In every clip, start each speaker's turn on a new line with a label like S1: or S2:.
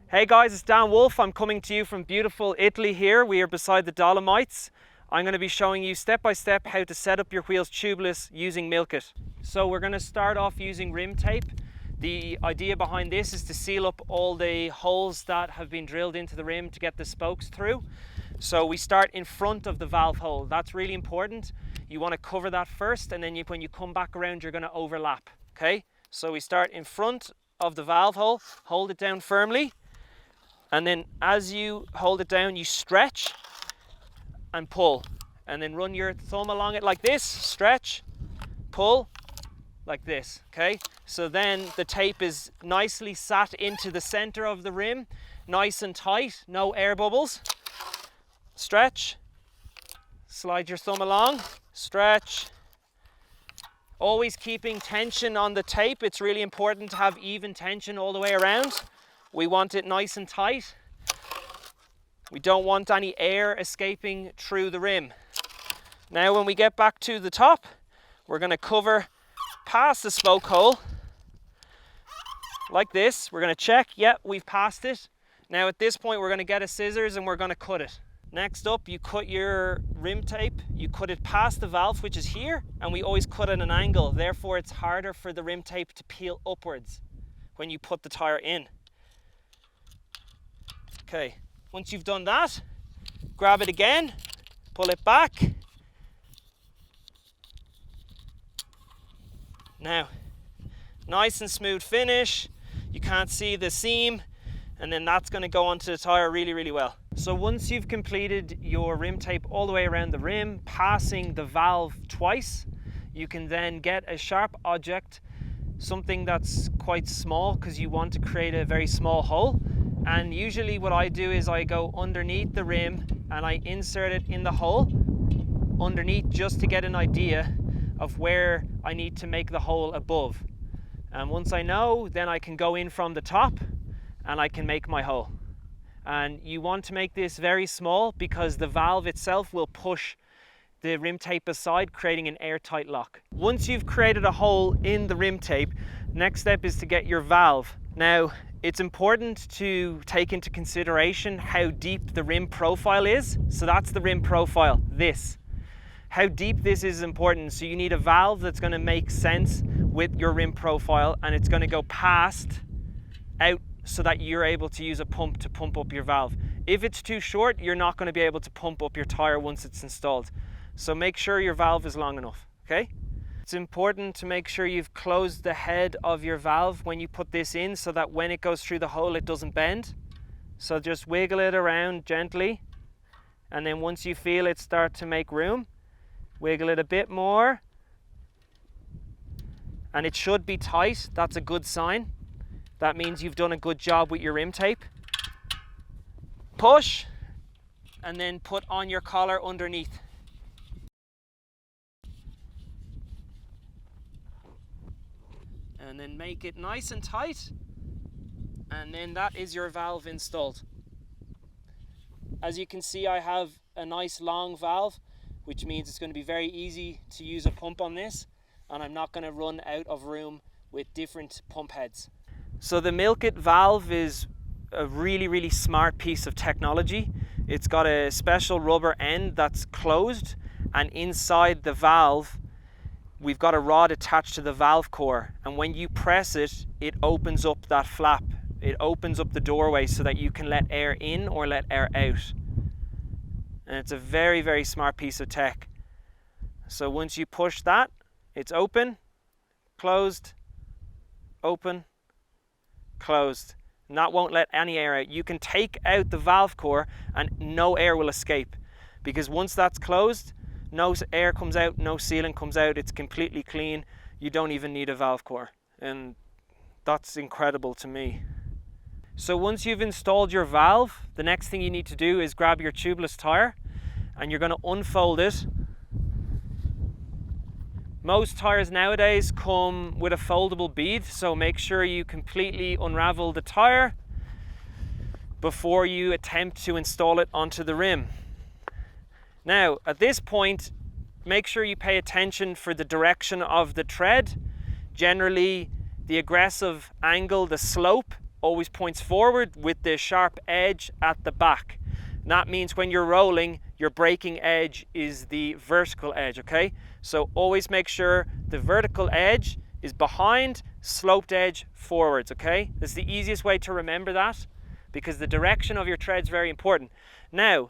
S1: Hey guys, it's Dan Wolf. I'm coming to you from beautiful Italy here. We are beside the Dolomites. I'm going to be showing you step by step how to set up your wheels tubeless using Milkit. So we're going to start off using rim tape. The idea behind this is to seal up all the holes that have been drilled into the rim to get the spokes through. So we start in front of the valve hole. That's really important. You want to cover that first, and then when you come back around, you're going to overlap. Okay? So we start in front of the valve hole, hold it down firmly. And then as you hold it down, you stretch and pull. And then run your thumb along it like this, stretch, pull, like this, okay? So then the tape is nicely sat into the center of the rim, nice and tight, no air bubbles. Stretch, slide your thumb along, stretch. Always keeping tension on the tape. It's really important to have even tension all the way around. We want it nice and tight. We don't want any air escaping through the rim. Now when we get back to the top, we're going to cover past the spoke hole like this. We're going to check, yep, we've passed it. Now at this point we're going to get a scissors and we're going to cut it. Next up, you cut your rim tape, you cut it past the valve, which is here, and we always cut at an angle. Therefore it's harder for the rim tape to peel upwards when you put the tire in. Okay, once you've done that, grab it again, pull it back. Now, nice and smooth finish. You can't see the seam, and then that's going to go onto the tire really, really well. So once you've completed your rim tape all the way around the rim, passing the valve twice, you can then get a sharp object, something that's quite small because you want to create a very small hole. And usually what I do is I go underneath the rim and I insert it in the hole underneath just to get an idea of where I need to make the hole above. And once I know, then I can go in from the top and I can make my hole. And you want to make this very small because the valve itself will push the rim tape aside, creating an airtight lock. Once you've created a hole in the rim tape, next step is to get your valve. Now, it's important to take into consideration how deep the rim profile is. So that's the rim profile, this. How deep this is important. So you need a valve that's going to make sense with your rim profile, and it's going to go past out so that you're able to use a pump to pump up your valve. If it's too short, you're not going to be able to pump up your tire once it's installed. So make sure your valve is long enough, okay? It's important to make sure you've closed the head of your valve when you put this in so that when it goes through the hole, it doesn't bend. So just wiggle it around gently. And then once you feel it start to make room, wiggle it a bit more. And it should be tight. That's a good sign. That means you've done a good job with your rim tape. Push, and then put on your collar underneath. And then make it nice and tight, and then that is your valve installed. As you can see, I have a nice long valve, which means it's going to be very easy to use a pump on this, and I'm not going to run out of room with different pump heads. So the Milkit valve is a really, really smart piece of technology. It's got a special rubber end that's closed, and inside the valve we've got a rod attached to the valve core, and when you press it, it opens up that flap. It opens up the doorway so that you can let air in or let air out. And it's a very, very smart piece of tech. So once you push that, it's open, closed, open, closed. And that won't let any air out. You can take out the valve core and no air will escape, because once that's closed, no air comes out, no sealant comes out, it's completely clean. You don't even need a valve core, and that's incredible to me. So once you've installed your valve, the next thing you need to do is grab your tubeless tire, and you're going to unfold it. Most tires nowadays come with a foldable bead, so make sure you completely unravel the tire before you attempt to install it onto the rim. Now, at this point, make sure you pay attention for the direction of the tread. Generally, the aggressive angle, the slope, always points forward with the sharp edge at the back. And that means when you're rolling, your braking edge is the vertical edge, okay? So always make sure the vertical edge is behind, sloped edge forwards, okay? That's the easiest way to remember that, because the direction of your tread is very important. Now,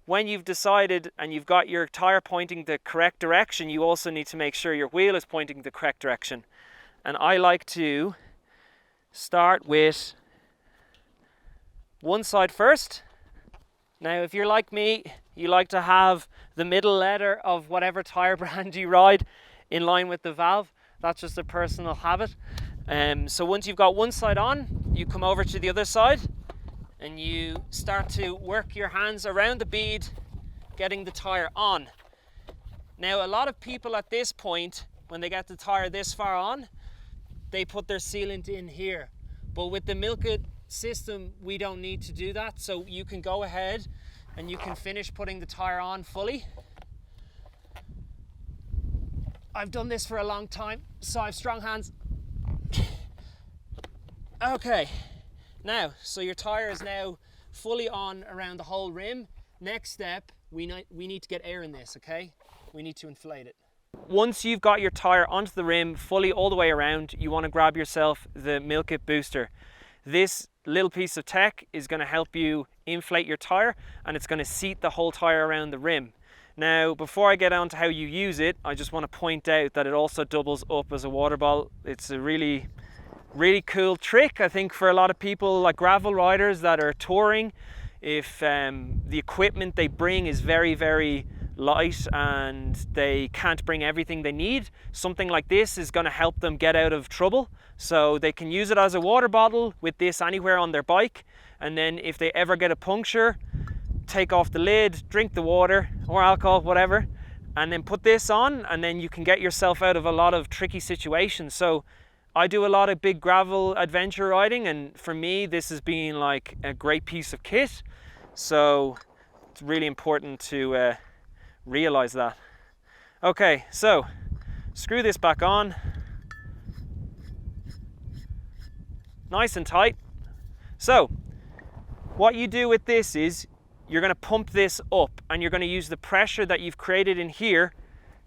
S1: when you've decided and you've got your tire pointing the correct direction, you also need to make sure your wheel is pointing the correct direction. And I like to start with one side first. Now, if you're like me, you like to have the middle letter of whatever tire brand you ride in line with the valve. That's just a personal habit. So once you've got one side on, you come over to the other side and you start to work your hands around the bead, getting the tire on. Now, a lot of people at this point, when they get the tire this far on, they put their sealant in here. But with the Milkit system, we don't need to do that. So you can go ahead and you can finish putting the tire on fully. I've done this for a long time, so I have strong hands. Okay, now, so your tire is now fully on around the whole rim. Next step, we need to get air in this, okay? We need to inflate it. Once you've got your tire onto the rim fully all the way around, you want to grab yourself the Milkit booster. This little piece of tech is going to help you inflate your tire, and it's going to seat the whole tire around the rim. Now, before I get on to how you use it, I just want to point out that it also doubles up as a water bottle. It's a really cool trick, I think, for a lot of people like gravel riders that are touring. If the equipment they bring is very light and they can't bring everything they need, something like this is going to help them get out of trouble. So they can use it as a water bottle with this anywhere on their bike, and then if they ever get a puncture, take off the lid, drink the water or alcohol, whatever, and then put this on, and then you can get yourself out of a lot of tricky situations. So I do a lot of big gravel adventure riding, and for me this has been like a great piece of kit. So it's really important to realize that. Okay, so screw this back on, nice and tight. So what you do with this is you're going to pump this up, and you're going to use the pressure that you've created in here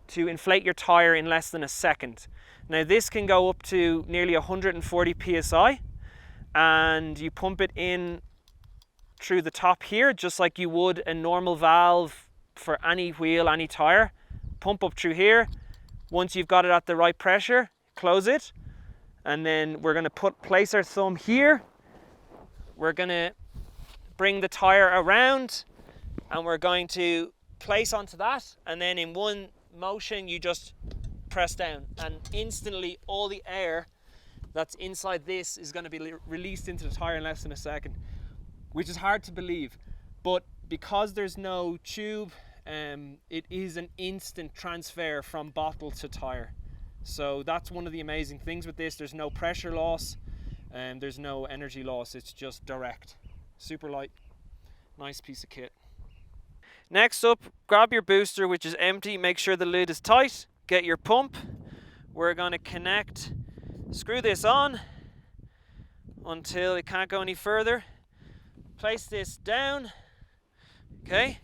S1: to inflate your tire in less than a second. Now this can go up to nearly 140 psi, and you pump it in through the top here just like you would a normal valve for any wheel, any tire. Pump up through here. Once you've got it at the right pressure, close it, and then we're going to place our thumb here. We're going to bring the tire around, and we're going to place onto that, and then in one motion you just press down, and instantly all the air that's inside this is going to be released into the tire in less than a second, which is hard to believe. But because there's no tube, it is an instant transfer from bottle to tire. So that's one of the amazing things with this. There's no pressure loss, and there's no energy loss. It's just direct. Super light, nice piece of kit. Next up, grab your booster, which is empty. Make sure the lid is tight. Get your pump. We're going to connect, screw this on until it can't go any further. Place this down, okay,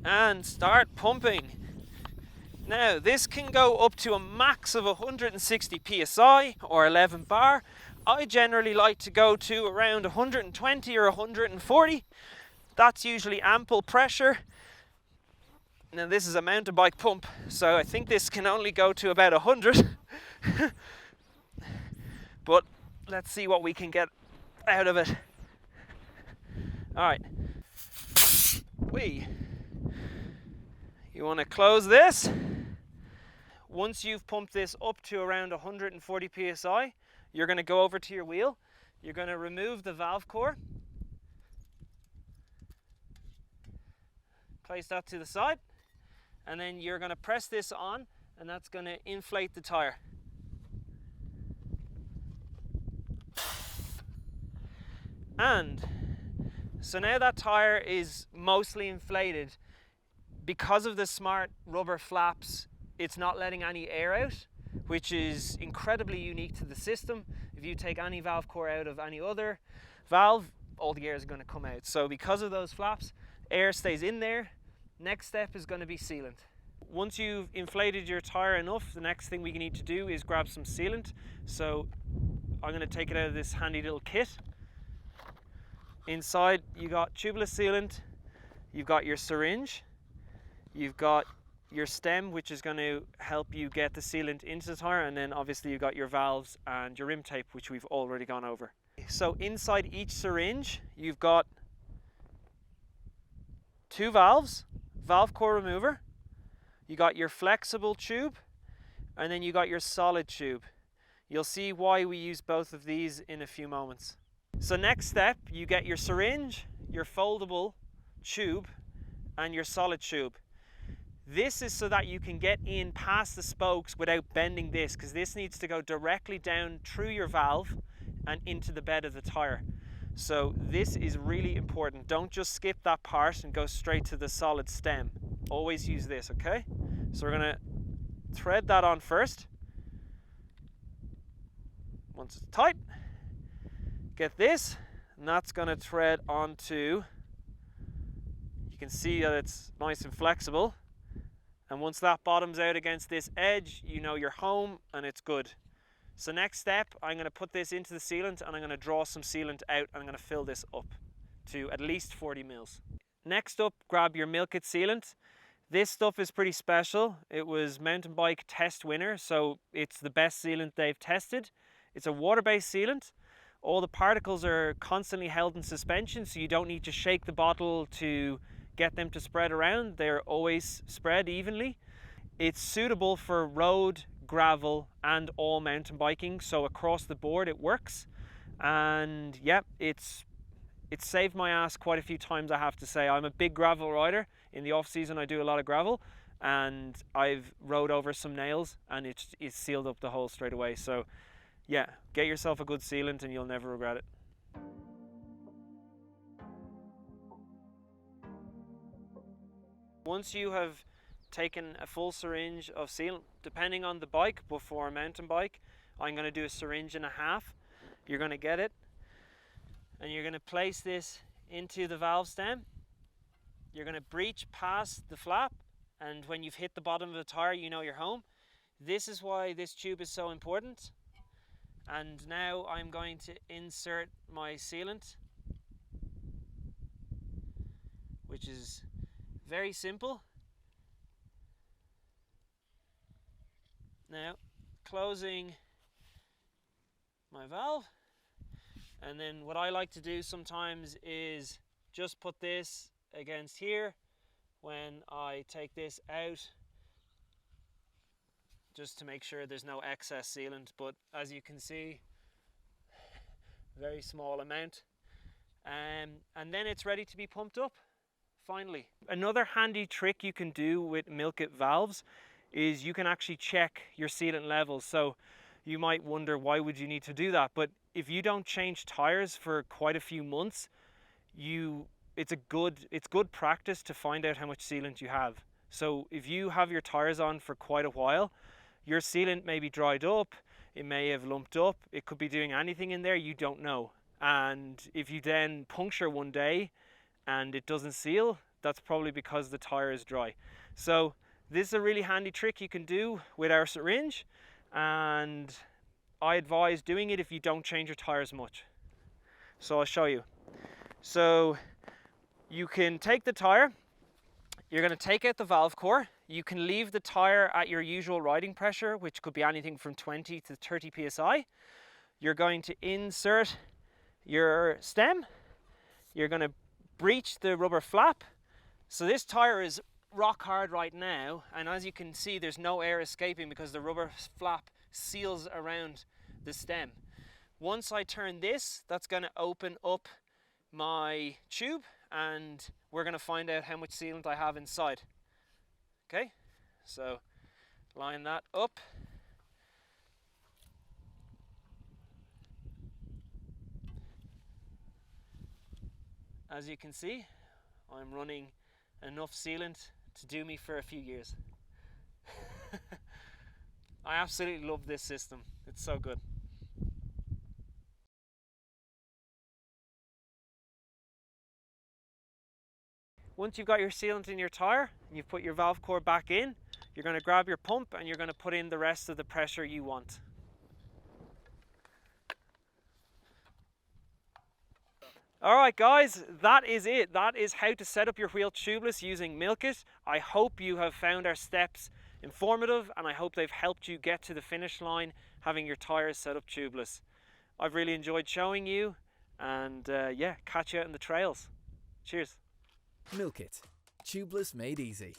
S1: and start pumping. Now this can go up to a max of 160 psi or 11 bar. I generally like to go to around 120 or 140. That's usually ample pressure. Now this is a mountain bike pump, so I think this can only go to about 100. But let's see what we can get out of it. Alright. You want to close this. Once you've pumped this up to around 140 psi, you're going to go over to your wheel. You're going to remove the valve core. Place that to the side. And then you're going to press this on, and that's going to inflate the tire. And so now that tire is mostly inflated. Because of the smart rubber flaps, it's not letting any air out. which is incredibly unique to the system. If you take any valve core out of any other valve, all the air is going to come out. So because of those flaps, air stays in there. Next step is going to be sealant. Once you've inflated your tire enough, the next thing we need to do is grab some sealant. So I'm going to take it out of this handy little kit. Inside you got tubeless sealant, you've got your syringe, you've got your stem, which is going to help you get the sealant into the tire, and then obviously you've got your valves and your rim tape, which we've already gone over. So inside each syringe you've got 2 valves, valve core remover, you got your flexible tube, and then you got your solid tube. You'll see why we use both of these in a few moments. So next step, you get your syringe, your foldable tube, and your solid tube. This is so that you can get in past the spokes without bending this, because this needs to go directly down through your valve and into the bed of the tire. So this is really important. Don't just skip that part and go straight to the solid stem. Always use this, okay? So we're going to thread that on first. Once it's tight, get this, and that's going to thread onto, you can see that it's nice and flexible, and once that bottoms out against this edge, you know you're home and it's good. So next step, I'm going to put this into the sealant and I'm going to draw some sealant out and I'm going to fill this up to at least 40 mils. Next up, grab your Milkit sealant. This stuff is pretty special. It was mountain bike test winner, so it's the best sealant they've tested. It's a water-based sealant. All the particles are constantly held in suspension, so you don't need to shake the bottle to get them to spread around. They're always spread evenly. It's suitable for road, gravel, and all mountain biking, so across the board it works. And yeah, it's saved my ass quite a few times, I have to say. I'm a big gravel rider. In the off season I do a lot of gravel, and I've rode over some nails and it's sealed up the hole straight away. So yeah, get yourself a good sealant and you'll never regret it. Once you have taken a full syringe of sealant, depending on the bike, but for a mountain bike, I'm going to do a syringe and a half. You're going to get it, and you're going to place this into the valve stem. You're going to breach past the flap, and when you've hit the bottom of the tire, you know you're home. This is why this tube is so important. And now I'm going to insert my sealant, which is very simple. Now, closing my valve, and then what I like to do sometimes is just put this against here when I take this out, just to make sure there's no excess sealant. But as you can see, very small amount, and then it's ready to be pumped up finally. Another handy trick you can do with Milkit valves is you can actually check your sealant levels. So you might wonder, why would you need to do that? But if you don't change tires for quite a few months, it's good practice to find out how much sealant you have. So if you have your tires on for quite a while, your sealant may be dried up, it may have lumped up, it could be doing anything in there, you don't know. And if you then puncture one day and it doesn't seal, that's probably because the tire is dry. So this is a really handy trick you can do with our syringe, and I advise doing it if you don't change your tires much. So I'll show you. So you can take the tire, you're going to take out the valve core. You can leave the tire at your usual riding pressure, which could be anything from 20 to 30 psi. You're going to insert your stem. You're going to breach the rubber flap. So this tire is rock hard right now, and as you can see, there's no air escaping because the rubber flap seals around the stem. Once I turn this, that's going to open up my tube, and we're going to find out how much sealant I have inside. Okay, so line that up. As you can see, I'm running enough sealant to do me for a few years. I absolutely love this system. It's so good. Once you've got your sealant in your tyre and you've put your valve core back in, you're going to grab your pump and you're going to put in the rest of the pressure you want. Alright guys, that is it. That is how to set up your wheel tubeless using Milkit. I hope you have found our steps informative and I hope they've helped you get to the finish line having your tyres set up tubeless. I've really enjoyed showing you and yeah, catch you out in the trails. Cheers.
S2: Milkit. Tubeless made easy.